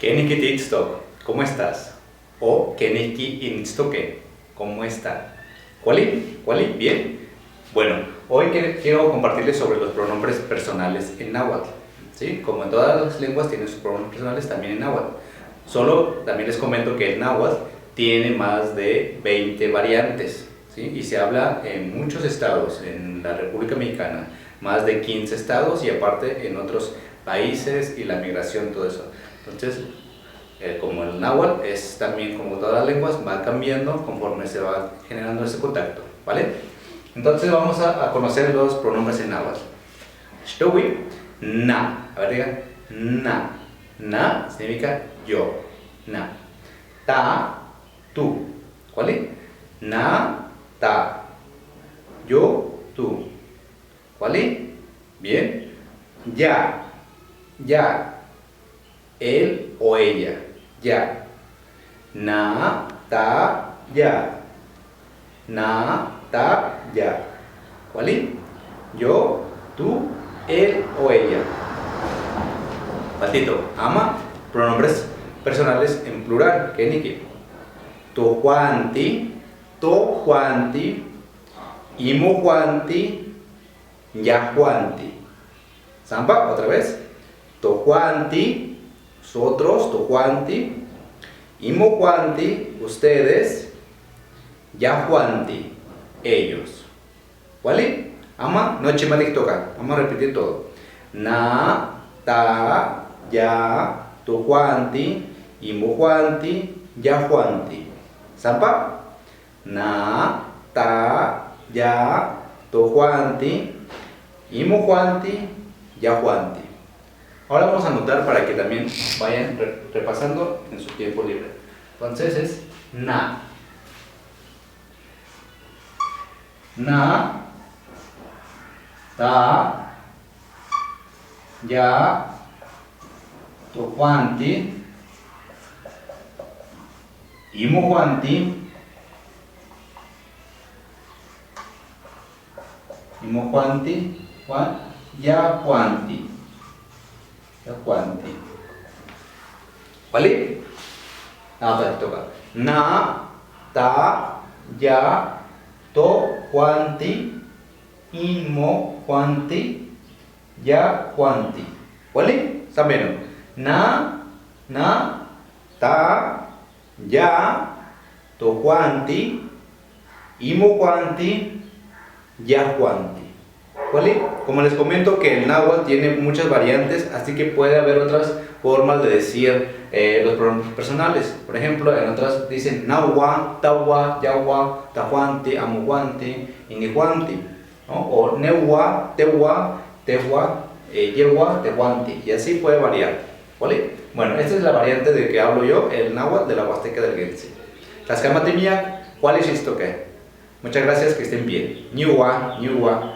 Keniki Titstok, ¿cómo estás? O Keniki Instoke, ¿cómo está? ¿Cuál? Bien. Bueno, hoy quiero compartirles sobre los pronombres personales en náhuatl. ¿Sí? Como en todas las lenguas tienen sus pronombres personales, también en náhuatl. Solo también les comento que el náhuatl tiene más de 20 variantes. ¿Sí? Y se habla en muchos estados, en la República Mexicana, más de 15 estados y aparte en otros países y la migración, todo eso. Entonces, como el náhuatl es también como todas las lenguas, va cambiando conforme se va generando ese contacto, ¿vale? Entonces vamos a conocer los pronombres en náhuatl. Shtowi, na. A ver, digan, na. Na significa yo, na. Ta, tú. ¿Cuál es? Na, ta. Yo, tú. ¿Cuál es? Bien. Ya, ya. Él o ella, ya. Na, ta, ya. Na, ta, ya. ¿Cuál es? Yo, tú, él o ella. Patito, ama, pronombres personales en plural. ¿Qué ni to Juanti, imo Juanti, ya Juanti. Zampa, otra vez. To Juanti, nosotros, to Juanti, imo Juanti, ustedes, ya Juanti, ellos. ¿Vale? Ama, no chimatic toca. Vamos a repetir todo. Na, ta, ya, to Juanti, imo Juanti, ya Juanti. ¿Sampa? Na, ta, ya, to Juanti, imo Juanti, ya Juanti. Ahora vamos a anotar para que también vayan repasando en su tiempo libre. Entonces es na. Na, ta, ya, to Juanti, imo Juanti, ya Juanti. Ya Juanti. ¿Vale? Nada, toca. Na, ta, ya, to Juanti, imo Juanti, ya Juanti. ¿Vale? ¿Saben? Na, ta, ya, to Juanti, imo Juanti, ya Juanti. ¿Vale? Como les comento que el náhuatl tiene muchas variantes, así que puede haber otras formas de decir los pronombres personales. Por ejemplo, en otras dicen nahua, tawa, yawa, tajuanti, amujuanti, inijuanti, ¿no? O newa, tewa, tehua, yewa, tejuanti, y así puede variar. ¿Vale? Bueno, esta es la variante de que hablo yo, el náhuatl de la Huasteca del Guense. Tlaxcamatimiac, ¿cuál es esto que? Muchas gracias, que estén bien. Ñuwa, ñuwa.